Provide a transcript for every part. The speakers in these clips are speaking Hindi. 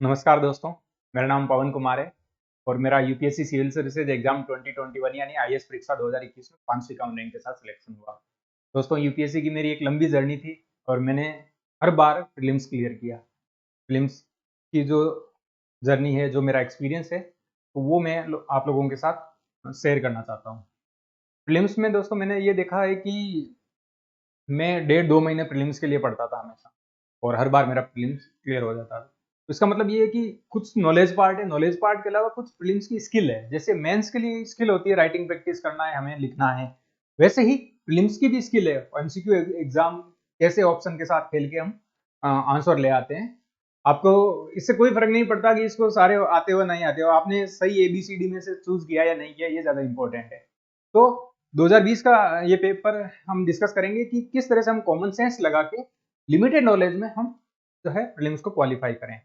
नमस्कार दोस्तों, मेरा नाम पवन कुमार है और मेरा यूपीएससी सिविल सर्विसेज एग्जाम 2021 यानी आईएएस परीक्षा 2021 में 500 रैंक के साथ सिलेक्शन हुआ। दोस्तों, यूपीएससी की मेरी एक लंबी जर्नी थी और मैंने हर बार प्रीलिम्स क्लियर किया। प्रीलिम्स की जो जर्नी है, जो मेरा एक्सपीरियंस है, तो वो मैं आप लोगों के साथ शेयर करना चाहता हूँ। प्रीलिम्स में दोस्तों मैंने ये देखा है कि मैं 1.5-2 महीने प्रीलिम्स के लिए पढ़ता था हमेशा और हर बार मेरा प्रीलिम्स क्लियर हो जाता था। तो इसका मतलब ये है कि कुछ नॉलेज पार्ट है, नॉलेज पार्ट के अलावा कुछ प्रीलिम्स की स्किल है। जैसे मेंस के लिए स्किल होती है, राइटिंग प्रैक्टिस करना है, हमें लिखना है, वैसे ही प्रीलिम्स की भी स्किल है। एमसीक्यू एग्जाम कैसे ऑप्शन के साथ खेल के हम आंसर ले आते हैं। आपको इससे कोई फर्क नहीं पड़ता कि इसको सारे आते हो नहीं आते हो, आपने सही एबीसीडी में से चूज किया या नहीं किया, ये ज्यादा इंपॉर्टेंट है। तो 2020 का ये पेपर हम डिस्कस करेंगे कि किस तरह से हम कॉमन सेंस लगा के लिमिटेड नॉलेज में हम जो है प्रीलिम्स को क्वालिफाई करें।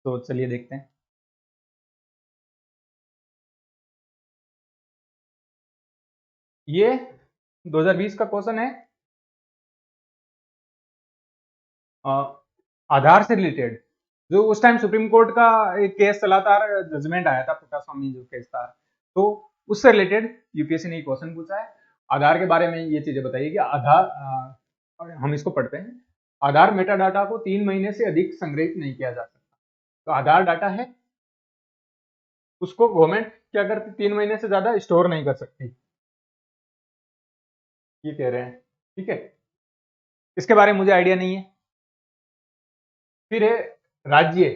तो चलिए देखते हैं। ये 2020 का क्वेश्चन है आधार से रिलेटेड। जो उस टाइम सुप्रीम कोर्ट का एक केस चला था, जजमेंट आया था पुट्टा स्वामी जो केस था, तो उससे रिलेटेड यूपीएससी ने क्वेश्चन पूछा है। आधार के बारे में ये चीजें बताइए कि आधार हम इसको पढ़ते हैं। आधार मेटा डाटा को 3 महीने से अधिक संग्रहित नहीं किया जा सकता। तो आधार डाटा है, उसको गवर्नमेंट क्या करती, 3 महीने से ज्यादा स्टोर नहीं कर सकती, ये कह रहे हैं। ठीक है, इसके बारे में मुझे आइडिया नहीं है। फिर है राज्य।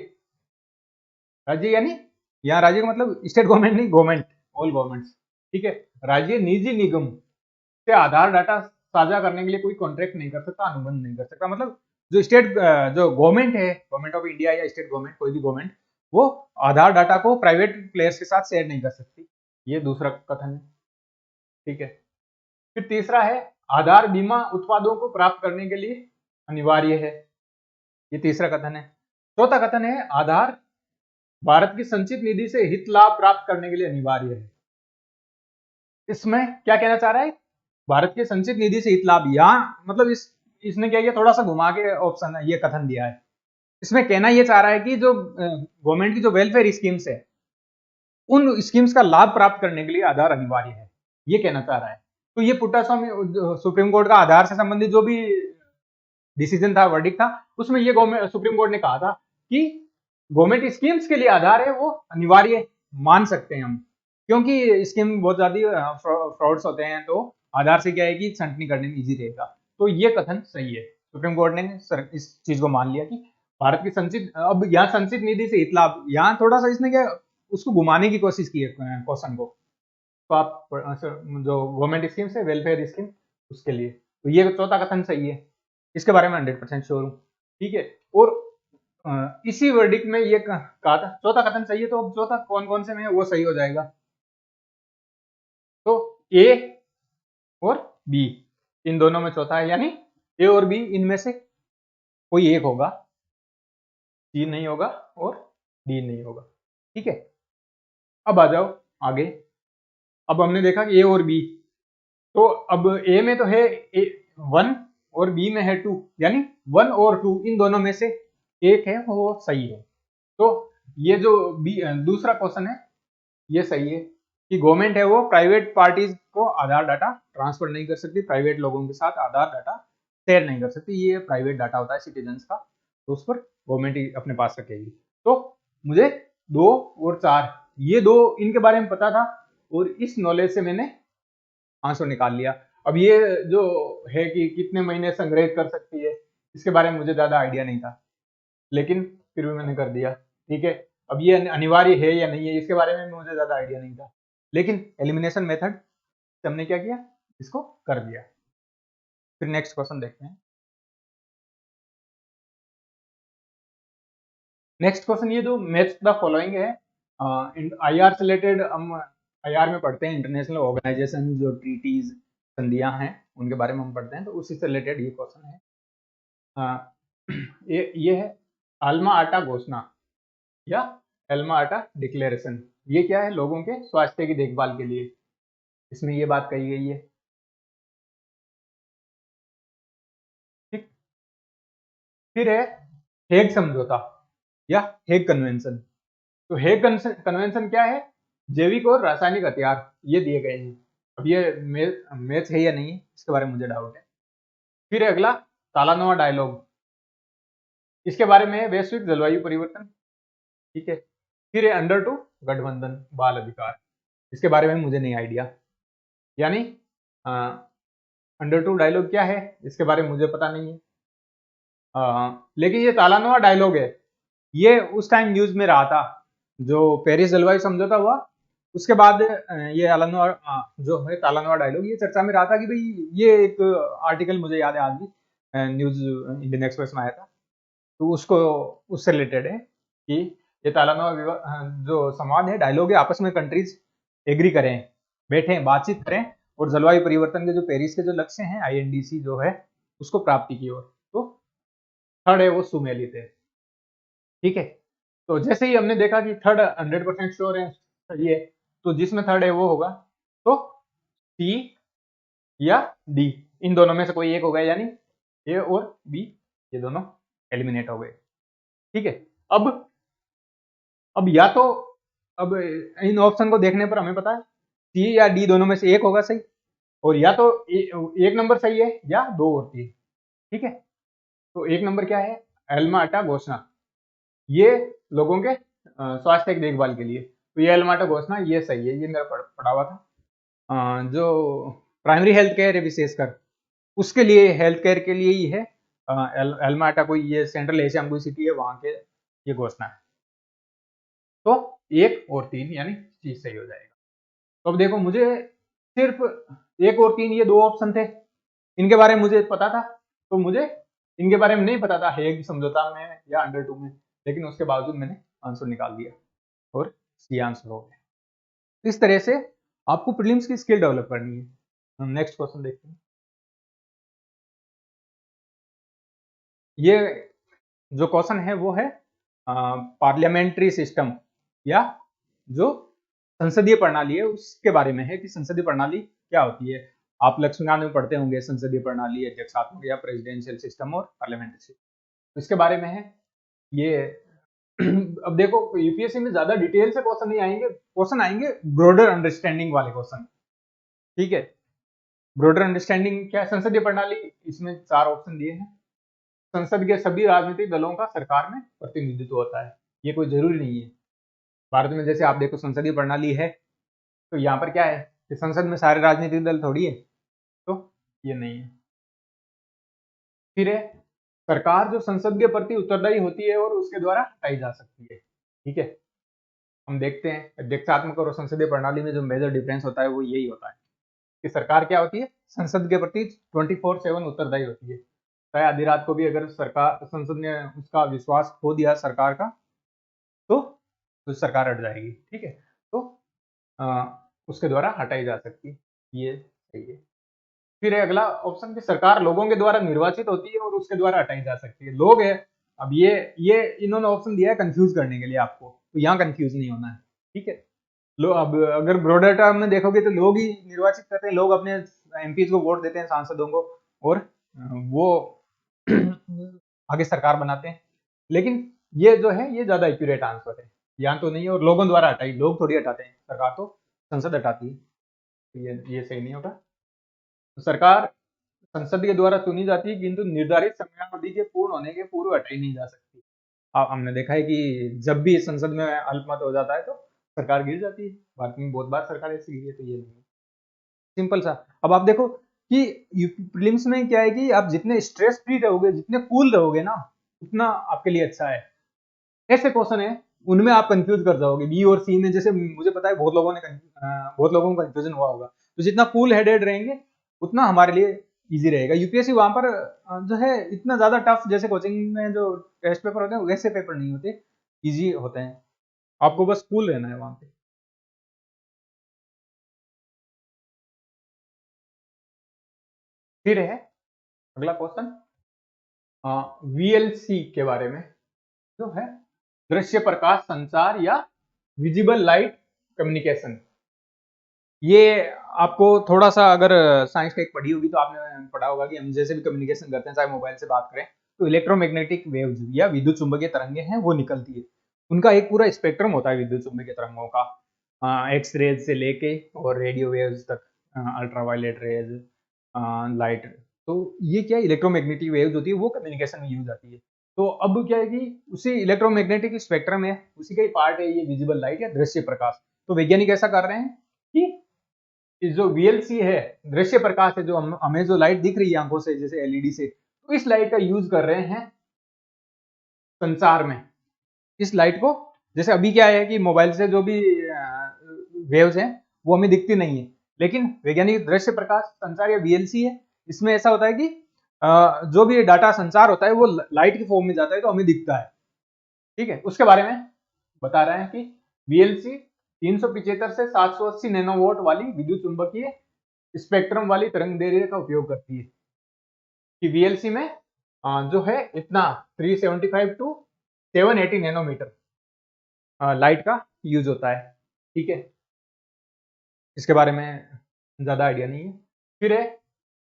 राज्य यानी यहाँ राज्य का मतलब स्टेट गवर्नमेंट नहीं, गवर्नमेंट, ऑल गवर्नमेंट्स। ठीक है, राज्य निजी निगम से आधार डाटा साझा करने के लिए कोई कॉन्ट्रैक्ट नहीं कर सकता, अनुबंध नहीं कर सकता। मतलब जो स्टेट, जो गवर्नमेंट है, गवर्नमेंट ऑफ इंडिया या स्टेट गवर्नमेंट, कोई भी गवर्नमेंट, वो आधार डाटा को प्राइवेट प्लेयर्स के साथ शेयर नहीं कर सकती। ये दूसरा कथन है। ठीक है, फिर तीसरा है आधार बीमा उत्पादों को प्राप्त करने के लिए अनिवार्य है। ये तीसरा कथन है। चौथा कथन है आधार भारत की संचित निधि से हित लाभ प्राप्त करने के लिए अनिवार्य है। इसमें क्या कहना चाह रहा है, भारत के संचित निधि से हित लाभ, यहाँ मतलब इसने क्या किया, थोड़ा सा घुमा के ऑप्शन ये कथन दिया है। इसमें कहना यह चाह रहा है कि जो गवर्नमेंट की जो वेलफेयर स्कीम्स है, उन स्कीम्स का लाभ प्राप्त करने के लिए आधार अनिवार्य है, ये कहना चाह रहा है। तो ये पुट्टा स्वामी सुप्रीम कोर्ट का आधार से संबंधित जो भी डिसीजन था, वर्डिक्ट था, उसमें ये गवर्नमेंट, सुप्रीम कोर्ट ने कहा था कि गवर्नमेंट स्कीम्स के लिए आधार है वो अनिवार्य मान सकते हैं हम, क्योंकि स्कीम बहुत ज्यादा फ्रॉड्स होते हैं, तो आधार से क्या है कि छंटनी करने में इजी रहेगा। तो ये कथन सही है। सुप्रीम कोर्ट ने इस चीज को मान लिया कि भारत की संचित, अब यहाँ संचित निधि से हित लाभ, यहाँ थोड़ा सा इसने क्या उसको घुमाने की कोशिश की है क्वेश्चन को। तो आप जो गवर्नमेंट स्कीम से वेलफेयर स्कीम, उसके लिए, तो ये चौथा कथन सही है। इसके बारे में 100% श्योर हूँ। ठीक है, और इसी वर्डिक्ट में ये कहा था चौथा कथन सही है। तो अब चौथा कौन कौन से में है वो सही हो जाएगा। तो ए और बी, इन दोनों में चौथा है, यानी ए और बी इनमें से कोई एक होगा, सी नहीं होगा और डी नहीं होगा। ठीक है, अब आ जाओ आगे। अब हमने देखा कि ए और बी, तो अब ए में तो है 1 और बी में है 2, यानी 1 और 2 इन दोनों में से एक है वो सही है। तो ये जो बी दूसरा क्वेश्चन है, ये सही है कि गवर्नमेंट है वो प्राइवेट पार्टीज को आधार डाटा ट्रांसफर नहीं कर सकती, प्राइवेट लोगों के साथ आधार डाटा शेयर नहीं कर सकती। ये प्राइवेट डाटा होता है सिटीजन्स का, तो उस पर गवर्नमेंट ही अपने पास रखेगी। तो मुझे 2 और 4, ये दो इनके बारे में पता था और इस नॉलेज से मैंने आंसर निकाल लिया। अब ये जो है कि कितने महीने संग्रहित कर सकती है, इसके बारे में मुझे ज्यादा आइडिया नहीं था, लेकिन फिर भी मैंने कर दिया। ठीक है, अब ये अनिवार्य है या नहीं है, इसके बारे में मुझे ज्यादा आइडिया नहीं था, लेकिन एलिमिनेशन मेथड से हमने क्या किया, इसको कर दिया। फिर नेक्स्ट क्वेश्चन देखते हैं। नेक्स्ट क्वेश्चन ये जो मैच द फॉलोइंग है, आईआर से रिलेटेड। हम आईआर में पढ़ते हैं इंटरनेशनल ऑर्गेनाइजेशन, जो ट्रीटीज, संधियां हैं, उनके बारे में हम पढ़ते हैं, तो उसी से रिलेटेड ये क्वेश्चन है। ये है आल्मा आटा घोषणा या एल्मा आटा डिक्लेरेशन। ये क्या है, लोगों के स्वास्थ्य की देखभाल के लिए इसमें ये बात कही गई है। ठीक, फिर है हेग समझौता। या हेग कन्वेंशन। तो हेग कन्वेंशन क्या है? जैविक और रासायनिक हथियार ये दिए गए हैं। अब ये मैच है या नहीं है इसके बारे में मुझे डाउट है। फिर अगला तालानुमा डायलॉग, इसके बारे में है वैश्विक जलवायु परिवर्तन, ठीक है। फिर है अंडर टू गठबंधन बाल अधिकार, इसके बारे में मुझे नहीं आइडिया, यानी अंडर टू डायलॉग क्या है इसके बारे में मुझे पता नहीं है। लेकिन ये तालानुमा डायलॉग है, ये उस टाइम न्यूज में रहा था जो पेरिस जलवायु समझौता हुआ उसके बाद ये जो है तालानुमा डायलॉग ये चर्चा में रहा था कि भाई ये एक आर्टिकल मुझे याद है आज भी न्यूज इंडियन एक्सप्रेस में आया था, तो उसको उससे रिलेटेड है कि ये तालानुमा जो संवाद है डायलॉग है, आपस में कंट्रीज एग्री करें, बैठे बातचीत करें और जलवायु परिवर्तन के जो पेरिस के जो लक्ष्य हैं INDC जो है उसको प्राप्ति की ओर। तो थर्ड है वो सुमेलित है, ठीक है। तो जैसे ही हमने देखा कि थर्ड 100% श्योर है सही है, तो जिसमें थर्ड है वो होगा तो सी या डी, इन दोनों में से कोई एक होगा, यानी ए और बी ये दोनों एलिमिनेट हो गए, ठीक है। अब या तो अब इन ऑप्शन को देखने पर हमें पता है सी या डी दोनों में से एक होगा सही, और या तो एक नंबर सही है या 2 और 3, ठीक है। तो एक नंबर क्या है? एल्मा-अटा घोषणा, ये लोगों के स्वास्थ्य की देखभाल के लिए, तो ये एल्मा-अटा घोषणा ये सही है, ये मेरा पढ़ा हुआ था। जो प्राइमरी हेल्थ केयर है विशेषकर उसके लिए, हेल्थ केयर के लिए ही है। एल्मा-अटा कोई ये सेंट्रल एशिया में कोई सिटी है वहां के ये घोषणा है। तो 1 और 3 यानी चीज सही हो जाएगा। तो अब देखो मुझे सिर्फ 1 और 3 ये 2 ऑप्शन थे, इनके बारे में मुझे पता था, तो मुझे इनके बारे में नहीं पता था हेग समझौता में या अंडर 2 में, लेकिन उसके बावजूद मैंने आंसर निकाल दिया और सी आंसर हो गया। इस तरह से आपको प्रीलिम्स की स्किल डेवलप करनी है। हम नेक्स्ट क्वेश्चन देखते हैं। ये जो क्वेश्चन है वो है पार्लियामेंट्री सिस्टम या जो संसदीय प्रणाली है उसके बारे में है कि संसदीय प्रणाली क्या होती है। आप लक्ष्मीकांत में पढ़ते होंगे संसदीय प्रणाली, अध्यक्षात्मक या प्रेसिडेंशियल सिस्टम और पार्लियामेंट्री सिस्टम, इसके बारे में है ये। अब देखो यूपीएससी में ज्यादा डिटेल से क्वेश्चन नहीं आएंगे, क्वेश्चन आएंगे ब्रॉडर अंडरस्टैंडिंग वाले क्वेश्चन, ठीक है। ब्रॉडर अंडरस्टैंडिंग क्या है? संसदीय प्रणाली, इसमें 4 ऑप्शन दिए हैं। संसद के सभी राजनीतिक दलों का सरकार में प्रतिनिधित्व होता है, ये कोई जरूरी नहीं है। भारत में जैसे आप देखो संसदीय प्रणाली है, तो यहाँ पर क्या है कि संसद में सारे राजनीतिक दल थोड़ी है, तो ये नहीं है। फिर है सरकार जो संसद के प्रति उत्तरदायी होती है और उसके द्वारा हटाई जा सकती है, ठीक है। हम देखते हैं अध्यक्षात्मक और संसदीय प्रणाली में जो मेजर डिफरेंस होता है वो यही होता है कि सरकार क्या होती है, संसद के प्रति 24/7 उत्तरदायी होती है। चाहे आधी रात को भी अगर सरकार संसद ने उसका विश्वास खो दिया सरकार का, तो सरकार हट जाएगी, ठीक है। तो उसके द्वारा हटाई जा सकती है, ये सही है। फिर है अगला ऑप्शन कि सरकार लोगों के द्वारा निर्वाचित होती है और उसके द्वारा हटाई जा सकती है। लोग है, अब ये इन्होंने ऑप्शन दिया है कंफ्यूज करने के लिए आपको, तो यहाँ कंफ्यूज नहीं होना है, ठीक है। लो अब अगर ब्रॉडर टर्म में देखोगे तो लोग ही निर्वाचित करते हैं, लोग अपने एमपी को वोट देते हैं, सांसदों को, और वो आगे सरकार बनाते हैं। लेकिन ये जो है ये ज्यादा एक्यूरेट आंसर है, यहाँ तो नहीं है, और लोगों द्वारा हटाई, लोग थोड़ी हटाते हैं, सरकार तो संसद हटाती है, तो ये सही नहीं होगा। तो सरकार संसद के द्वारा चुनी जाती है किंतु निर्धारित समयावधि के पूर्ण होने के पूर्व हटाई नहीं जा सकती। हमने देखा है कि जब भी संसद में अल्पमत हो जाता है तो सरकार गिर जाती है, भारत में बहुत बार सरकार ऐसी गिरी है, तो ये नहीं, सिंपल सा। अब आप देखो कि प्रीलिम्स में क्या है कि आप जितने स्ट्रेस फ्री रहोगे, जितने कूल रहोगे ना, उतना आपके लिए अच्छा है। ऐसे क्वेश्चन है उनमें आप कंफ्यूज कर जाओगे, बी और सी में, जैसे मुझे पता है बहुत लोगों को कंफ्यूजन हुआ होगा, तो जितना कूल हेडेड रहेंगे उतना हमारे लिए इजी रहेगा। यूपीएससी वहां पर जो है इतना ज्यादा टफ, जैसे कोचिंग में जो टेस्ट पेपर होते हैं वैसे पेपर नहीं होते, इजी होते हैं, आपको बस कूल रहना है वहां पे। फिर है अगला क्वेश्चन वीएलसी के बारे में, जो है दृश्य प्रकाश संचार या विजिबल लाइट कम्युनिकेशन। ये आपको थोड़ा सा अगर साइंस टेक पढ़ी होगी तो आपने पढ़ा होगा कि हम जैसे भी कम्युनिकेशन करते हैं, चाहे मोबाइल से बात करें, तो इलेक्ट्रोमैग्नेटिक वेव्स या विद्युत चुंबकीय तरंगे हैं वो निकलती है। उनका एक पूरा स्पेक्ट्रम होता है विद्युत चुंबकीय तरंगों का, एक्स रेज से लेके और रेडियो वेव्स तक, अल्ट्रावायलेट रेज, लाइट। तो ये क्या इलेक्ट्रोमैग्नेटिक वेव्स होती है वो कम्युनिकेशन में यूज आती है। तो अब क्या है कि उसी इलेक्ट्रोमैग्नेटिक स्पेक्ट्रम है, उसी का ही पार्ट है ये विजिबल लाइट या दृश्य प्रकाश। तो वैज्ञानिक ऐसा कर रहे हैं कि जो VLC है, दृश्य प्रकाश है, जो हमें जो लाइट दिख रही है आंखों से जैसे LED से, तो इस लाइट का यूज कर रहे हैं संचार में। इस लाइट को, जैसे अभी क्या है कि मोबाइल से जो भी वेव्स हैं वो हमें दिखती नहीं है, लेकिन वैज्ञानिक दृश्य प्रकाश संचार या VLC है, इसमें ऐसा होता है कि जो भी डाटा संचार होता है वो लाइट के फॉर्म में जाता है तो हमें दिखता है। ठीक है, उसके बारे में बता रहे हैं कि VLC 375 से 780 नैनोवोल्ट वाली विद्युत चुंबकीय स्पेक्ट्रम वाली तरंग दैर्ध्य का उपयोग करती है। कि VLC में जो है इतना 375 टू 780 नैनोमीटर लाइट का यूज होता है। ठीक है, इसके बारे में ज्यादा आइडिया नहीं है। फिर है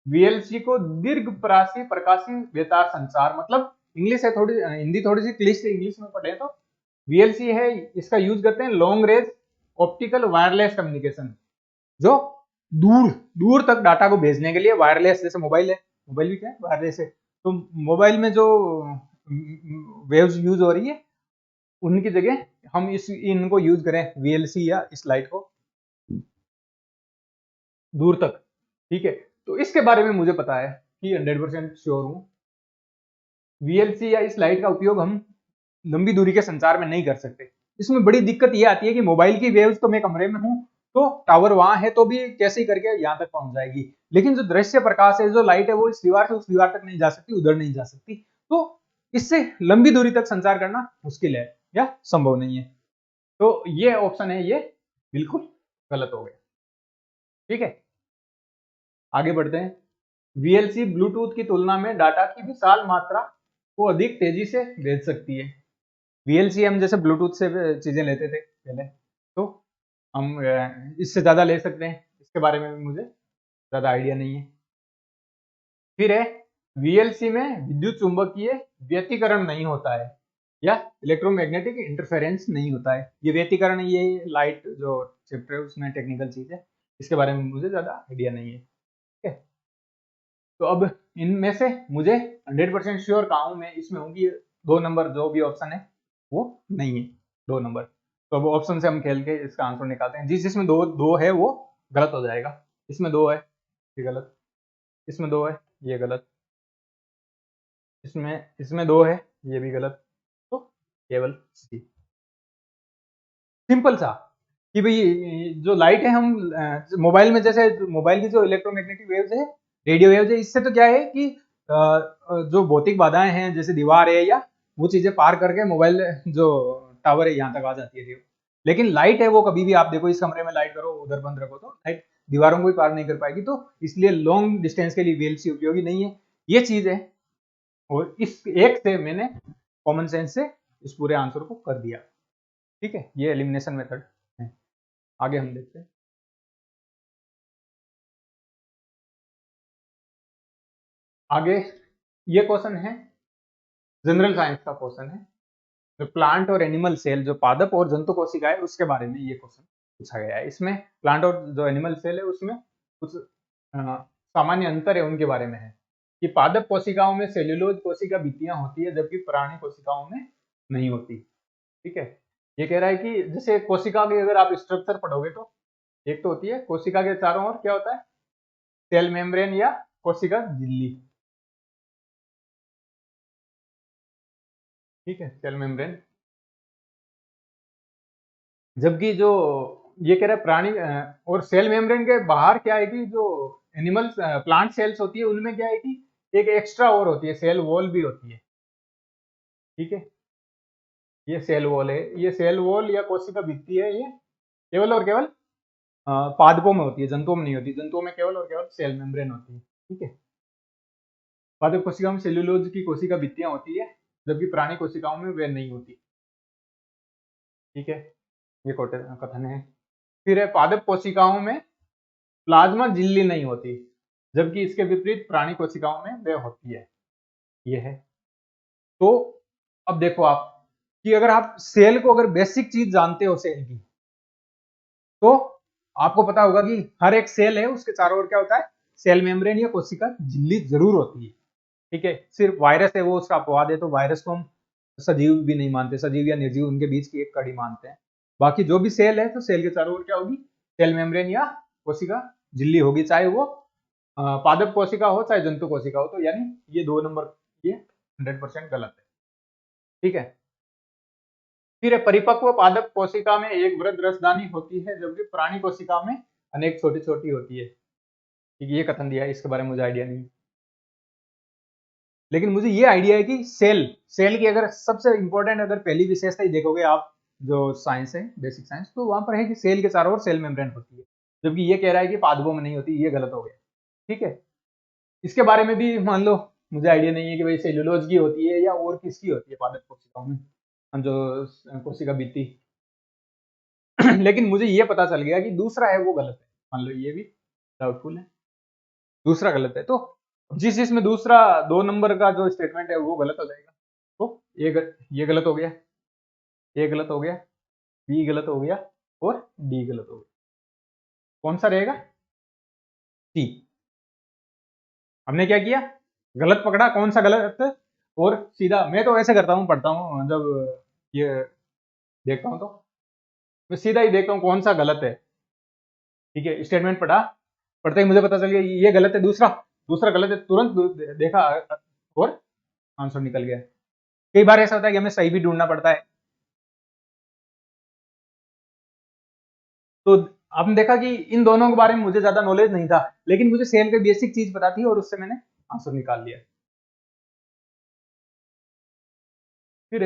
VLC को दीर्घ प्रकाशीय बेतार संचार, मतलब इंग्लिश है थोड़ी, हिंदी थोड़ी सी क्लिष्ट, इंग्लिश में पढ़े तो VLC है, इसका यूज करते हैं long range optical wireless communication, जो दूर दूर तक डाटा को भेजने के लिए वायरलेस, जैसे मोबाइल है, मोबाइल भी क्या है वायरलेस है, तो मोबाइल में जो वेव्स यूज हो रही है उनकी जगह हम इनको यूज करें VLC या इस लाइट को दूर तक। ठीक है, तो इसके बारे में मुझे पता है कि 100% श्योर हूं, VLC या इस लाइट का उपयोग हम लंबी दूरी के संचार में नहीं कर सकते। इसमें बड़ी दिक्कत यह आती है कि मोबाइल की वेव्स तो मैं कमरे में हूं, तो टावर वहां है तो भी कैसे ही करके यहां तक पहुंच जाएगी, लेकिन जो दृश्य प्रकाश है, जो लाइट है, वो इस दीवार से उस दीवार तक नहीं जा सकती, उधर नहीं जा सकती, तो इससे लंबी दूरी तक संचार करना मुश्किल है या संभव नहीं है। तो ये ऑप्शन है, ये बिल्कुल गलत हो गया। ठीक है, आगे बढ़ते हैं। VLC ब्लूटूथ की तुलना में डाटा की विशाल मात्रा को अधिक तेजी से भेज सकती है। VLC हम जैसे ब्लूटूथ से चीजें लेते थे पहले, तो हम इससे ज्यादा ले सकते हैं, इसके बारे में भी मुझे ज्यादा आइडिया नहीं है। फिर है VLC में विद्युत चुंबकीय व्यतिकरण नहीं होता है या इलेक्ट्रोमैग्नेटिक इंटरफेरेंस नहीं होता है। ये व्यतिकरण, ये लाइट जो चैप्टर है उसमें टेक्निकल चीज है, इसके बारे में मुझे ज्यादा आइडिया नहीं है। ठीक है, तो अब इनमें से मुझे 100% श्योर कहा हूं मैं, इसमें हूँ कि 2 नंबर जो भी ऑप्शन है वो नहीं है, 2 नंबर। तो अब ऑप्शन से हम खेल के इसका आंसर निकालते हैं। जिसमें दो दो है वो गलत हो जाएगा। इसमें 2 है, ये गलत। इसमें 2 है, ये गलत। इसमें 2 है, ये भी गलत। तो केवल सी। सिंपल सा कि भाई जो लाइट है, हम मोबाइल में, जैसे मोबाइल की जो इलेक्ट्रोमैग्नेटिक वेव्स है, रेडियो वेव्स है, इससे तो क्या है कि जो भौतिक बाधाएं हैं जैसे दीवार है या वो चीजें पार करके मोबाइल जो टावर है यहाँ तक आ जाती है। लेकिन लाइट है वो कभी भी, आप देखो इस कमरे में लाइट करो, उधर बंद रखो, तो लाइट दीवारों को भी पार नहीं कर पाएगी। तो इसलिए लॉन्ग डिस्टेंस के लिए VLC उपयोगी नहीं है, ये चीज है। और इस एक से मैंने कॉमन सेंस से इस पूरे आंसर को कर दिया। ठीक है, ये एलिमिनेशन मेथड है। आगे हम देखते हैं। आगे ये क्वेश्चन है, जनरल साइंस का क्वेश्चन है। जो प्लांट और एनिमल सेल, जो पादप और जंतु कोशिका है, उसके बारे में ये क्वेश्चन पूछा गया है। इसमें प्लांट और जो एनिमल सेल है उसमें कुछ सामान्य अंतर है, उनके बारे में है कि पादप कोशिकाओं में सेल्यूलोज कोशिका भित्तियां होती है, जबकि प्राणी कोशिकाओं में नहीं होती। ठीक है, ये कह रहा है कि जैसे कोशिका के अगर आप स्ट्रक्चर पढ़ोगे तो एक तो होती है कोशिका के चारों ओर क्या होता है, सेल मेम्ब्रेन या कोशिका झिल्ली। ठीक है, सेल मेम्ब्रेन। जबकि जो ये कह रहा है प्राणी और सेल मेम्ब्रेन के बाहर क्या है कि जो एनिमल्स प्लांट सेल्स होती है उनमें क्या है कि एक एक्स्ट्रा और होती है, सेल वॉल भी होती है। ठीक है, ये सेल वॉल है, ये सेल वॉल या कोशिका भित्ति है, ये केवल और केवल पादपों में होती है, जंतुओं में नहीं होती। जंतुओं में केवल और केवल सेल मेम्ब्रेन होती है। ठीक है, पादप कोशिकाओं में सेल्यूलोज की कोशिका भित्तियां होती है, जबकि प्राणी कोशिकाओं में वे नहीं होती। ठीक है, ये कथन है। फिर है पादप कोशिकाओं में प्लाज्मा झिल्ली नहीं होती, जबकि इसके विपरीत प्राणी कोशिकाओं में वे होती है। ये है। तो अब देखो आप कि अगर आप सेल को अगर बेसिक चीज जानते हो सेल की, तो आपको पता होगा कि हर एक सेल है उसके चारों ओर क्या होता है, सेल मेम्ब्रेन या कोशिका झिल्ली जरूर होती है। ठीक है, सिर्फ वायरस है वो उसका अपवाद है, तो वायरस को हम सजीव भी नहीं मानते, सजीव या निर्जीव उनके बीच की एक कड़ी मानते हैं। बाकी जो भी सेल है तो सेल के चारों ओर क्या होगी, सेल मेम्ब्रेन या कोशिका झिल्ली होगी, चाहे वो पादप कोशिका हो चाहे जंतु कोशिका हो। तो यानी ये 2 नंबर ये 100% गलत है। ठीक है, फिर परिपक्व पादप कोशिका में एक वृहद रसदानी होती है, जबकि प्राणी कोशिका में अनेक छोटी छोटी होती है। ठीक है, ये कथन दिया है, इसके बारे में मुझे आइडिया नहीं, लेकिन मुझे ये आइडिया है कि सेल सेल की अगर सबसे इंपॉर्टेंट अगर पहली विशेषता ही देखोगे आप, जो साइंस है बेसिक साइंस, तो वहां पर है कि सेल के चारों ओर सेल मेम्ब्रेन होती है, जबकि ये कह रहा है कि पादपों में नहीं होती, ये गलत हो गया। ठीक है, इसके बारे में भी मान लो मुझे आइडिया नहीं है कि भाई सेल्यूलोज की होती है या और किसकी होती है पादप कोशिकाओं में, हम जो कोशिका बीती लेकिन मुझे ये पता चल गया कि दूसरा है वो गलत है, मान लो ये भी डाउटफुल है, दूसरा गलत है। तो जिस इसमें दूसरा 2 नंबर का जो स्टेटमेंट है वो गलत हो जाएगा, तो ये गलत हो गया, ए गलत हो गया, बी गलत हो गया और डी गलत हो गया। कौन सा रहेगा, सी। हमने क्या किया, गलत पकड़ा, कौन सा गलत, और सीधा मैं तो ऐसे करता हूँ, पढ़ता हूँ जब ये देखता हूँ तो मैं सीधा ही देखता हूँ कौन सा गलत है। ठीक है, स्टेटमेंट पढ़ा, पढ़ते ही मुझे पता चल गया ये गलत है, दूसरा दूसरा गलत है, तुरंत देखा और आंसर निकल गया। कई बार ऐसा होता है कि हमें सही भी ढूंढना पड़ता है। तो आपने देखा कि इन दोनों के बारे में मुझे ज्यादा नॉलेज नहीं था, लेकिन मुझे सेल की बेसिक चीज पता थी और उससे मैंने आंसर निकाल लिया। फिर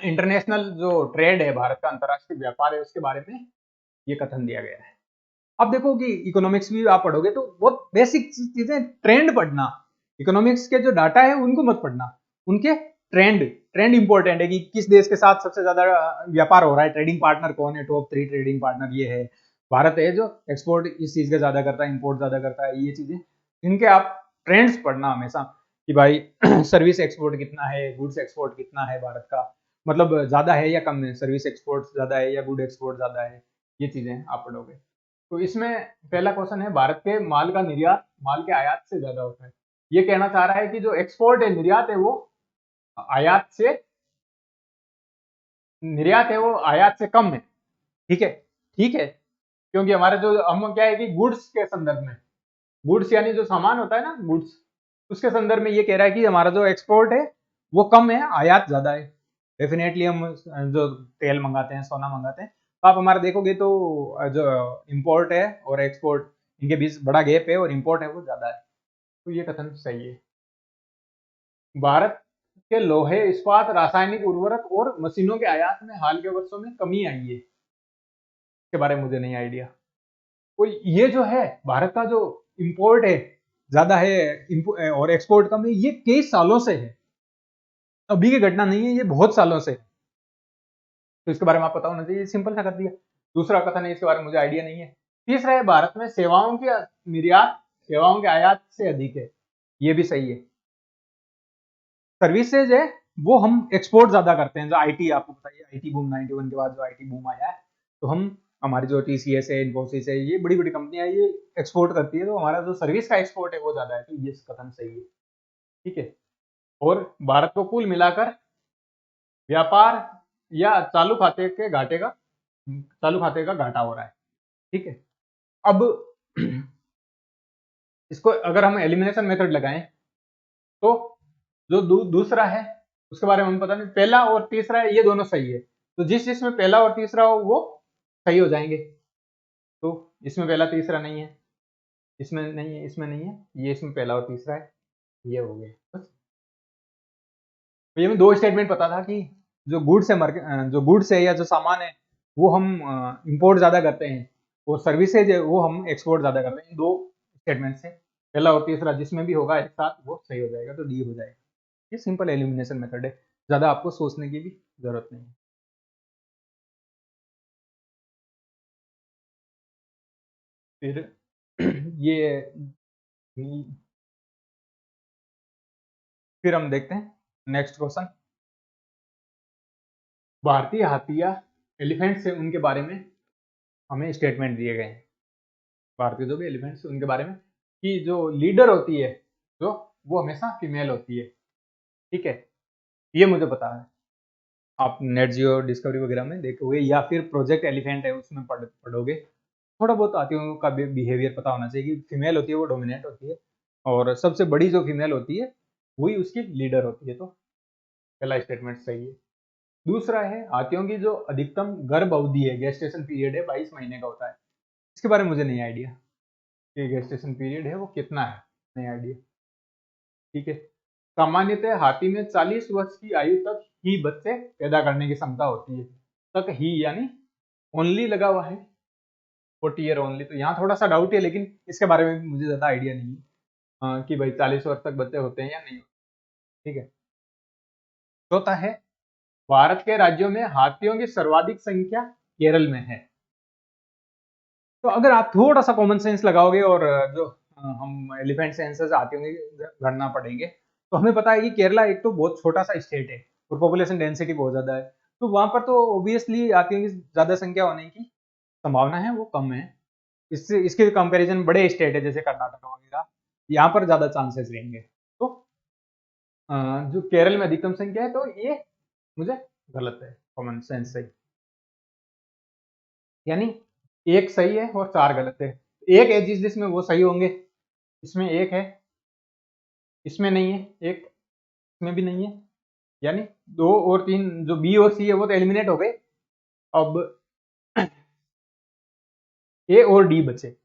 इंटरनेशनल जो ट्रेड है, भारत का अंतरराष्ट्रीय व्यापार है, उसके बारे में ये कथन दिया गया है। अब देखो कि इकोनॉमिक्स भी आप पढ़ोगे तो बहुत बेसिक चीजें, ट्रेंड पढ़ना, इकोनॉमिक्स के जो डाटा है उनको मत पढ़ना, उनके ट्रेंड, ट्रेंड इंपॉर्टेंट है कि किस देश के साथ सबसे ज्यादा व्यापार हो रहा है, ट्रेडिंग पार्टनर कौन है, टॉप 3 ट्रेडिंग पार्टनर ये है, भारत है जो एक्सपोर्ट इस चीज का ज्यादा करता है, इंपोर्ट ज्यादा करता है, ये चीजें, इनके आप ट्रेंड्स पढ़ना हमेशा कि भाई सर्विस एक्सपोर्ट कितना है, गुड्स एक्सपोर्ट कितना है भारत का, मतलब ज्यादा है या कम है, सर्विस एक्सपोर्ट ज्यादा है या गुड एक्सपोर्ट ज्यादा है, ये चीजें आप पढ़ोगे। तो इसमें पहला क्वेश्चन है, भारत के माल का निर्यात माल के आयात से ज्यादा होता है। ये कहना चाह रहा है कि जो एक्सपोर्ट है, निर्यात है वो आयात से, निर्यात है वो आयात से कम है। ठीक है, ठीक है, क्योंकि हमारे जो हम क्या है कि गुड्स के संदर्भ में, गुड्स यानी जो सामान होता है ना, गुड्स, उसके संदर्भ में ये कह रहा है कि हमारा जो एक्सपोर्ट है वो कम है, आयात ज्यादा है। डेफिनेटली हम जो तेल मंगाते हैं, सोना मंगाते हैं, तो आप हमारा देखोगे तो जो इंपोर्ट है और एक्सपोर्ट, इनके बीच बड़ा गैप है और इंपोर्ट है वो ज्यादा है। तो ये कथन सही है। भारत के लोहे, इस्पात, रासायनिक उर्वरक और मशीनों के आयात में हाल के वर्षों में कमी आई है, इसके बारे में मुझे नहीं आइडिया। तो ये जो है भारत का जो इंपोर्ट है ज्यादा है, और एक्सपोर्ट कम है, ये कई सालों से है, अभी की घटना नहीं है, ये बहुत सालों से है। तो इसके बारे में आप पता होना चाहिए, सिंपल सा कर दिया। दूसरा कथन है, इसके बारे में मुझे आइडिया नहीं है। तीसरा है, भारत में सेवाओं के निर्यात सेवाओं के आयात से अधिक है, ये भी सही है। सर्विसेज है वो हम एक्सपोर्ट ज्यादा करते हैं, जो आईटी, आपको बताइए आईटी बूम 91 के बाद जो आईटी बूम आया है, तो हम, हमारी जो टीसीएस है, इन्फोसिस है, ये बड़ी बड़ी कंपनियां ये एक्सपोर्ट करती है, तो हमारा जो सर्विस का एक्सपोर्ट है वो ज्यादा है, तो ये कथन सही है। ठीक है, और भारत को कुल मिलाकर व्यापार या चालू खाते का घाटा हो रहा है। ठीक है, अब इसको अगर हम एलिमिनेशन मेथड लगाएं, तो जो दूसरा है उसके बारे में हमें पता नहीं, पहला और तीसरा है ये दोनों सही है, तो जिस जिसमें पहला और तीसरा हो वो सही हो जाएंगे। तो इसमें पहला तीसरा नहीं है, इसमें नहीं है, इसमें नहीं है, ये इसमें पहला और तीसरा है, ये हो गए बस। तो ये में 2 स्टेटमेंट पता था कि जो गुड्स है, जो गुड्स है या जो सामान है वो हम इंपोर्ट ज्यादा करते हैं, और सर्विसेज है वो हम एक्सपोर्ट ज्यादा करते हैं। इन 2 स्टेटमेंट से पहला और तीसरा जिसमें भी होगा एक साथ वो सही हो जाएगा, तो डी हो जाएगा। ये सिंपल एलिमिनेशन मेथड है, ज्यादा आपको सोचने की भी जरूरत नहीं है। फिर ये फिर हम देखते हैं नेक्स्ट क्वेश्चन। भारतीय हाथी या एलिफेंट से उनके बारे में हमें स्टेटमेंट दिए गए हैं। भारतीय जो भी एलिफेंट्स उनके बारे में कि जो लीडर होती है जो वो हमेशा फीमेल होती है। ठीक है, ये मुझे पता है, आप नेट जियो डिस्कवरी वगैरह में देखोगे या फिर प्रोजेक्ट एलिफेंट है उसमें पढ़ोगे। थोड़ा बहुत हाथियों का बिहेवियर पता होना चाहिए कि फीमेल होती है वो डोमिनेट होती है और सबसे बड़ी जो फीमेल होती है वही उसकी लीडर होती है। तो पहला स्टेटमेंट सही है। दूसरा है हाथियों की जो अधिकतम गर्भ अवधि है, गेस्टेशन पीरियड है, 22 महीने का होता है। इसके बारे में मुझे नहीं आइडिया कि गेस्टेशन पीरियड है वो कितना है, नहीं आइडिया। ठीक है, सामान्यतः हाथी में 40 वर्ष की आयु तक ही बच्चे पैदा करने की क्षमता होती है। तक ही यानी ओनली लगा हुआ है, 40 ईयर ओनली, तो यहाँ थोड़ा सा डाउट है, लेकिन इसके बारे में मुझे ज्यादा आइडिया नहीं है कि भाई 40 वर्ष तक बच्चे होते हैं या नहीं होते। ठीक है, चौथा है भारत के राज्यों में हाथियों की सर्वाधिक संख्या केरल में है। तो अगर आप थोड़ा सा कॉमन सेंस लगाओगे और जो हम एलिफेंट सेंसस हाथियों की गणना पढ़ेंगे तो हमें पता है कि केरला एक तो बहुत छोटा सा स्टेट है और पॉपुलेशन डेंसिटी बहुत ज्यादा है, तो वहां पर तो ऑब्वियसली हाथियों की ज्यादा संख्या होने की संभावना है वो कम है। इससे इसके कंपैरिजन बड़े स्टेट है जैसे कर्नाटक वगैरह, यहाँ पर ज्यादा चांसेस रहेंगे। तो जो केरल में अधिकतम संख्या है तो ये मुझे गलत है, कॉमन सेंस सही, यानी एक सही है और 4 गलत है। एक है जिसमें वो सही होंगे, इसमें एक है, इसमें नहीं है, एक इसमें भी नहीं है, यानी 2 और 3 जो बी और सी है वो तो एलिमिनेट हो गए। अब ए और डी बचे,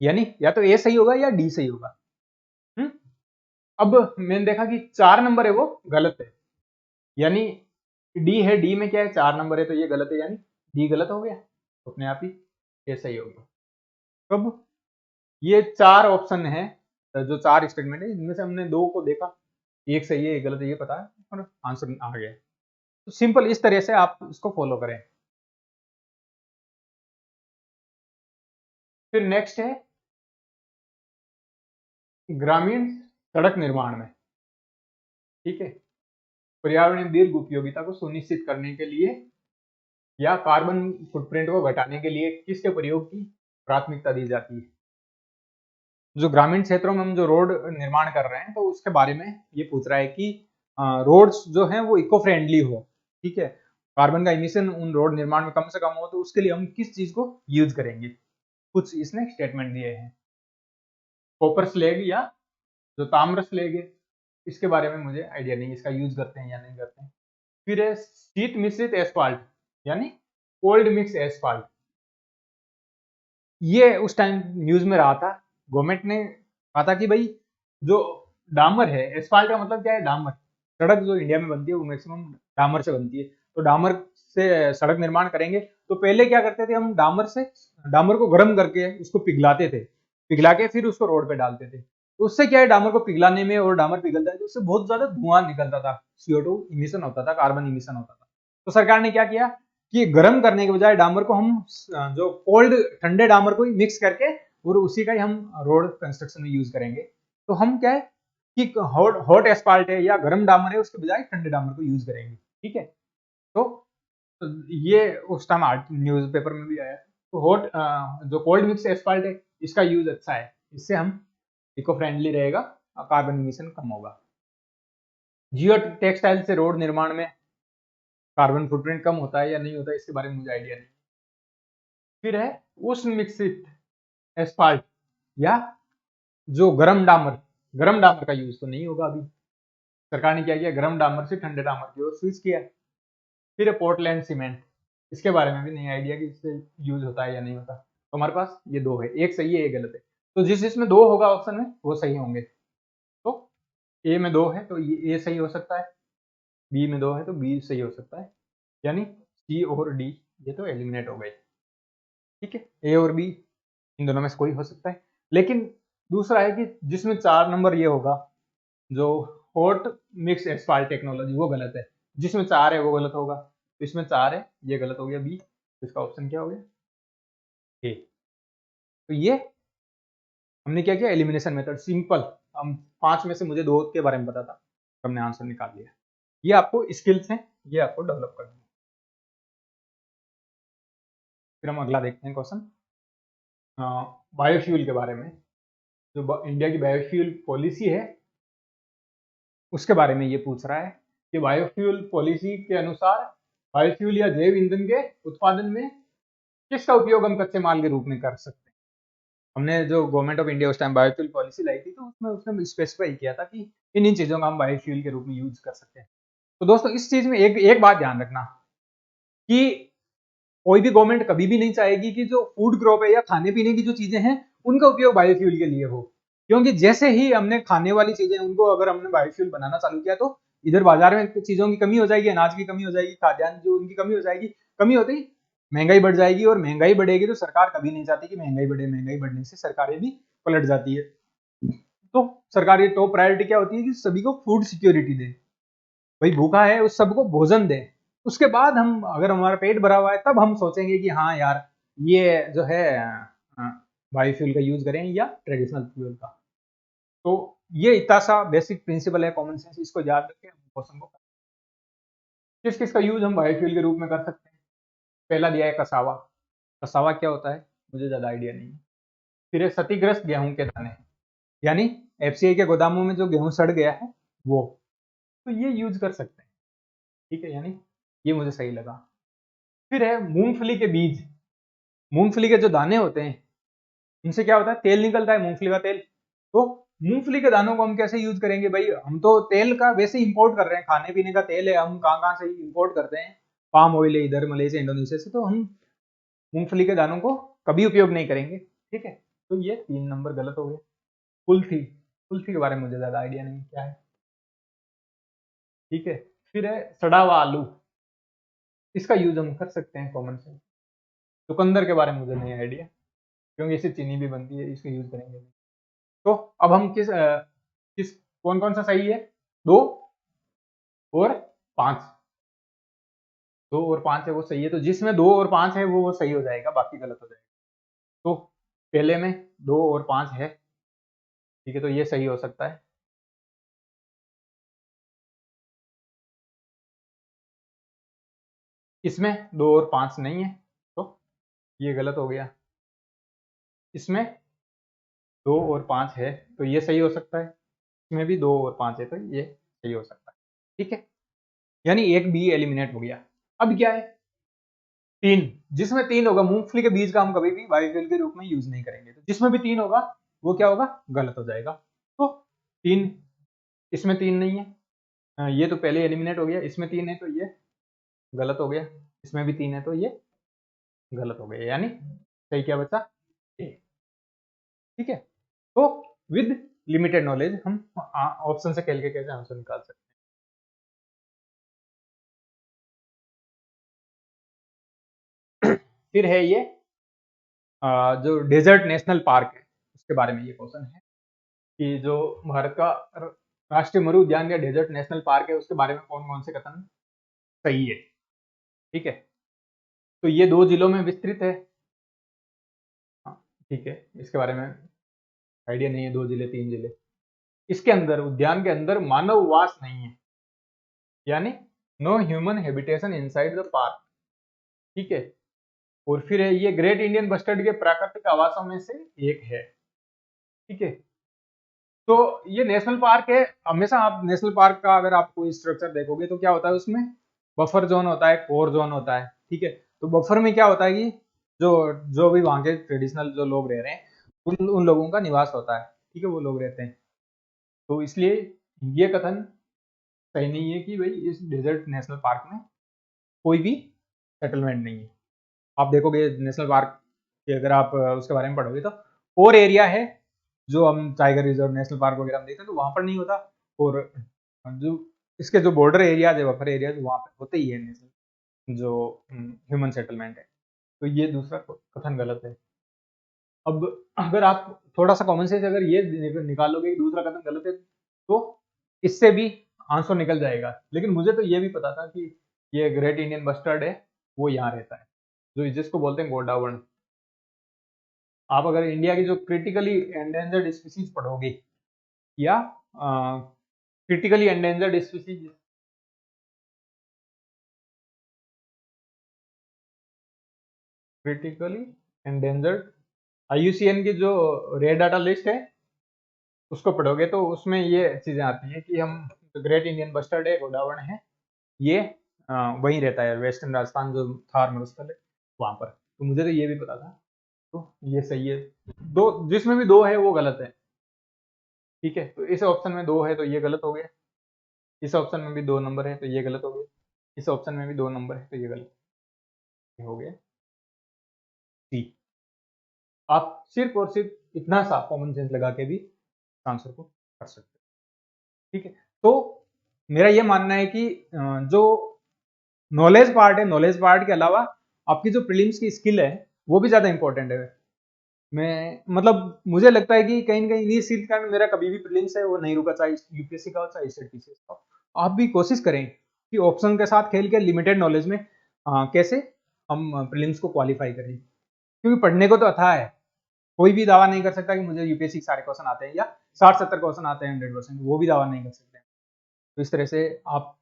यानी या तो ए सही होगा या डी सही होगा। अब मैंने देखा कि 4 नंबर है वो गलत है, यानी डी है, डी में क्या है 4 नंबर है तो ये गलत है, यानी डी गलत हो गया तो अपने आप ही ये सही हो गया। अब ये 4 ऑप्शन है, जो 4 स्टेटमेंट है इनमें से हमने 2 को देखा, एक सही है एक गलत है ये पता है और आंसर आ गया। तो सिंपल इस तरह से आप इसको फॉलो करें। फिर नेक्स्ट है ग्रामीण सड़क निर्माण में। ठीक है, पर्यावरणीय दीर्घ उपयोगिता को सुनिश्चित करने के लिए या कार्बन फुटप्रिंट को घटाने के लिए किसके प्रयोग की प्राथमिकता दी जाती है। जो ग्रामीण क्षेत्रों में हम जो रोड निर्माण कर रहे हैं तो उसके बारे में ये पूछ रहा है कि रोड्स जो हैं वो इको फ्रेंडली हो। ठीक है, कार्बन का इमिशन उन रोड निर्माण में कम से कम हो, तो उसके लिए हम किस चीज को यूज करेंगे। कुछ इसने स्टेटमेंट दिए हैं, कॉपर स्लैग या जो ताम्र स्लैग है इसके बारे में मुझे आइडिया नहीं इसका यूज करते हैं या नहीं करते हैं। फिर है शीत मिश्रित एस्फाल्ट यानी कोल्ड मिक्स एस्फाल्ट, ये उस टाइम न्यूज में रहा था, गवर्नमेंट ने कहा था कि भाई जो डामर है, एस्फाल्ट का मतलब क्या है डामर, सड़क जो इंडिया में बनती है वो मैक्सिमम डामर से बनती है, तो डामर से सड़क निर्माण करेंगे तो पहले क्या करते थे हम डामर को गर्म करके उसको पिघलाते थे, पिघला के फिर उसको रोड पे डालते थे, तो उससे क्या है डामर को पिघलाने में और डामर पिघलता है तो उससे बहुत ज्यादा धुआं निकलता था, CO2 इमिशन होता था, कार्बन इमिशन होता था। तो सरकार ने क्या किया कि गर्म करने के बजाय डामर को हम जो कोल्ड ठंडे डामर को ही मिक्स करके और उसी का ही हम रोड कंस्ट्रक्शन में यूज करेंगे। तो हम क्या है कि हॉट हॉट एस्फाल्ट है या गर्म डामर है उसके बजाय ठंडे डामर को यूज करेंगे। ठीक है, तो ये उस टाइम न्यूज पेपर में भी आया। तो हॉट जो कोल्ड मिक्स एस्फाल्ट है इसका यूज अच्छा है, इससे हम इको फ्रेंडली रहेगा, कार्बन इमिशन कम होगा। जियो टेक्सटाइल से रोड निर्माण में कार्बन फुटप्रिंट कम होता है या नहीं होता है इसके बारे में मुझे आइडिया नहीं। फिर है उष्ण मिश्रित एस्फाल्ट या जो गरम डामर का यूज तो नहीं होगा अभी, सरकार ने क्या किया गरम डामर से ठंडे डामर की ओर स्विच किया। फिर है पोर्टलैंड सीमेंट, इसके बारे में भी नहीं आइडिया कि इससे यूज होता है या नहीं होता। तो हमारे पास ये 2 है, एक सही है एक गलत है, तो जिस जिसमें 2 होगा ऑप्शन में वो सही होंगे। तो ए में 2 है तो ये ए सही हो सकता है, बी में 2 है तो बी सही हो सकता है, यानी सी और डी ये तो एलिमिनेट हो गए। ठीक है, ए और बी इन दोनों में से कोई हो सकता है, लेकिन दूसरा है कि जिसमें 4 नंबर ये होगा जो हॉट मिक्स एस्फाल्ट टेक्नोलॉजी वो गलत है, जिसमें 4 है वो गलत होगा, तो इसमें 4 है ये गलत हो गया बी, तो इसका ऑप्शन क्या हो गया ए। तो ये हमने क्या किया एलिमिनेशन मेथड सिंपल, हम 5 में से मुझे 2 के बारे में पता था, हमने आंसर निकाल लिया। ये आपको स्किल्स हैं, ये आपको डेवलप करना है। फिर हम अगला देखते हैं क्वेश्चन बायोफ्यूल के बारे में। जो इंडिया की बायोफ्यूल पॉलिसी है उसके बारे में ये पूछ रहा है कि बायोफ्यूल पॉलिसी के अनुसार बायोफ्यूल या जैव ईंधन के उत्पादन में किसका उपयोग हम कच्चे माल के रूप में कर सकते हैं। हमने जो गवर्नमेंट ऑफ इंडिया उस टाइम बायोफ्यूल पॉलिसी लाई थी तो उसमें उसने स्पेसिफाई किया था कि इन चीजों का हम बायोफ्यूल के रूप में यूज कर सकते हैं। तो दोस्तों इस चीज में एक बात ध्यान रखना कि कोई भी गवर्नमेंट कभी भी नहीं चाहेगी कि जो फूड क्रॉप है या खाने पीने की जो चीजें हैं उनका उपयोग बायोफ्यूल के लिए हो, क्योंकि जैसे ही हमने खाने वाली चीजें उनको अगर हमने बायोफ्यूल बनाना चालू किया तो इधर बाजार में चीजों की कमी हो जाएगी, अनाज की कमी हो जाएगी, खाद्यान्न जो उनकी कमी हो जाएगी, कमी होती ही महंगाई बढ़ जाएगी और महंगाई बढ़ेगी तो सरकार कभी नहीं चाहती कि महंगाई बढ़े। महंगाई बढ़ने से सरकारें भी पलट जाती है। तो सरकार की टॉप प्रायोरिटी क्या होती है कि सभी को फूड सिक्योरिटी दे, भाई भूखा है उस सबको भोजन दे। उसके बाद हम अगर हमारा पेट भरा हुआ है तब हम सोचेंगे कि हाँ यार ये जो है बायोफ्यूल का यूज करें या ट्रेडिशनल फ्यूल का। तो ये इतना सा बेसिक प्रिंसिपल है कॉमन सेंस, इसको याद रखें हम क्वेश्चन को। किस किस का यूज हम बायोफ्यूल के रूप में कर सकते हैं। पहला दिया है कसावा। कसावा क्या होता है मुझे ज्यादा आइडिया नहीं है। फिर है क्षतिग्रस्त गेहूं के दाने, यानी एफसीआई के गोदामों में जो गेहूं सड़ गया है वो, तो ये यूज कर सकते हैं। ठीक है, यानी ये मुझे सही लगा। फिर है मूंगफली के बीज। मूंगफली के जो दाने होते हैं इनसे क्या होता है तेल निकलता है, मूंगफली का तेल। तो मूंगफली के दानों को हम कैसे यूज करेंगे भाई, हम तो तेल का वैसे इंपोर्ट कर रहे हैं, खाने पीने का तेल है, हम कहाँ कहाँ से इंपोर्ट करते हैं, पाम ऑयल है इधर मलेशिया इंडोनेशिया से, तो हम मूंगफली के दानों को कभी उपयोग नहीं करेंगे। ठीक है, तो ये 3 नंबर गलत हो गए। कुल्थी, कुल्थी के बारे में मुझे ज्यादा आइडिया नहीं क्या है। ठीक है, फिर है सड़ा हुआ आलू, इसका यूज हम कर सकते हैं कॉमन से। चुकंदर के बारे में मुझे नहीं आइडिया, क्योंकि इससे चीनी भी बनती है, इसका यूज करेंगे। तो अब हम किस कौन कौन सा सही है, 2 और 5। 2 और 5 है वो सही है, तो जिसमें 2 और 5 है वो सही हो जाएगा, बाकी गलत हो जाएगा। तो पहले में 2 और 5 है, ठीक है, तो ये सही हो सकता है। इसमें 2 और 5 नहीं है तो ये गलत हो गया। इसमें 2 और 5 है तो ये सही हो सकता है। इसमें भी 2 और 5 है तो ये सही हो सकता है। ठीक है, यानी एक बी एलिमिनेट हो गया। अब क्या है 3, जिसमें 3 होगा, मूंगफली के बीज का हम कभी भी बायोफ्यूल के रूप में यूज नहीं करेंगे, तो जिसमें भी 3 होगा वो क्या होगा, गलत हो जाएगा। तो 3, इसमें 3 नहीं है, ये तो पहले एलिमिनेट हो गया। इसमें 3 है तो ये गलत हो गया, इसमें भी 3 है तो ये गलत हो गया, यानी सही क्या बचा ए। ठीक है, तो विद लिमिटेड नॉलेज हम ऑप्शन से खेल के कैसे आंसर निकाल सकते हैं। फिर है ये जो डेजर्ट नेशनल पार्क है उसके बारे में ये क्वेश्चन है कि जो भारत का राष्ट्रीय मरु उद्यान या डेजर्ट नेशनल पार्क है उसके बारे में कौन कौन से कथन सही है। ठीक है, तो ये 2 जिलों में विस्तृत है। हाँ, ठीक है, इसके बारे में आइडिया नहीं है, 2 जिले 3 जिले। इसके अंदर उद्यान के अंदर मानव वास नहीं है, यानी no human habitation inside the park. ठीक है, और फिर है ये ग्रेट इंडियन बस्टर्ड के प्राकृतिक आवासों में से एक है। ठीक है, तो ये नेशनल पार्क है। हमेशा आप नेशनल पार्क का अगर आप कोई स्ट्रक्चर देखोगे तो क्या होता है उसमें बफर जोन होता है, कोर जोन होता है। ठीक है, तो बफर में क्या होता है कि जो जो भी वहां के ट्रेडिशनल जो लोग रह रहे हैं उन लोगों का निवास होता है। ठीक है, वो लोग रहते हैं, तो इसलिए ये कथन सही नहीं है कि भाई इस डेजर्ट नेशनल पार्क में कोई भी सेटलमेंट नहीं है। आप देखोगे नेशनल पार्क के अगर आप उसके बारे में पढ़ोगे तो कोर एरिया है, जो हम टाइगर रिजर्व नेशनल पार्क वगैरह में देखते हैं तो वहां पर नहीं होता, और जो इसके जो बॉर्डर एरियाज है बफर एरियाज वहां पर होते ही है नेशनल जो ह्यूमन सेटलमेंट है। तो ये दूसरा कथन गलत है। अब अगर आप थोड़ा सा कॉमन सेंस अगर ये निकालोगे कि दूसरा कथन गलत है तो इससे भी आंसर निकल जाएगा। लेकिन मुझे तो ये भी पता था कि ये ग्रेट इंडियन बस्टर्ड है वो यहाँ रहता है, जो जिसको बोलते हैं गोंडावण। आप अगर इंडिया की जो क्रिटिकली एंडेंजर्ड स्पीसीज पढ़ोगे या critically endangered species, critically endangered, IUCN की जो रेड डाटा लिस्ट है उसको पढ़ोगे तो उसमें ये चीजें आती हैं कि हम ग्रेट इंडियन बस्टर्ड है, गोडावण है, ये वहीं रहता है, वेस्टर्न राजस्थान जो थार मरुस्थल है वहां पर। तो मुझे तो ये भी पता था, तो ये सही है। दो जिसमें भी दो है वो गलत है, ठीक है। तो इस ऑप्शन में दो है तो ये गलत हो गया, इस ऑप्शन में भी दो नंबर है तो ये गलत हो गया, इस ऑप्शन में भी दो नंबर है तो ये गलत हो गया। सी। आप सिर्फ और सिर्फ इतना सा कॉमन सेंस लगा के भी आंसर को कर सकते हैं, ठीक है। तो मेरा ये मानना है कि जो नॉलेज पार्ट है, नॉलेज पार्ट के अलावा आपकी जो प्रीलिम्स की स्किल है वो भी ज्यादा इंपॉर्टेंट है। मैं मतलब मुझे लगता है कि कहीं ना कहीं इस चीज का मेरा कभी भी प्रीलिम्स है वो नहीं रुका, चाहे यूपीएससी का हो चाहे स्टेट पीसीएस का हो। आप भी कोशिश करें कि ऑप्शन के साथ खेल के लिमिटेड नॉलेज में कैसे हम प्रीलिम्स को क्वालिफाई करें, क्योंकि पढ़ने को तो अथाह है। कोई भी दावा नहीं कर सकता कि मुझे यूपीएससी के सारे क्वेश्चन आते हैं या 60-70 क्वेश्चन आते हैं 100%, वो भी दावा नहीं कर सकते। तो इस तरह से आप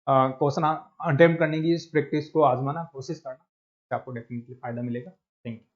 क्वेश्चन अटेम्प्ट करने की इस प्रैक्टिस को आजमाना, कोशिश करना, आपको डेफिनेटली फायदा मिलेगा। Thank you.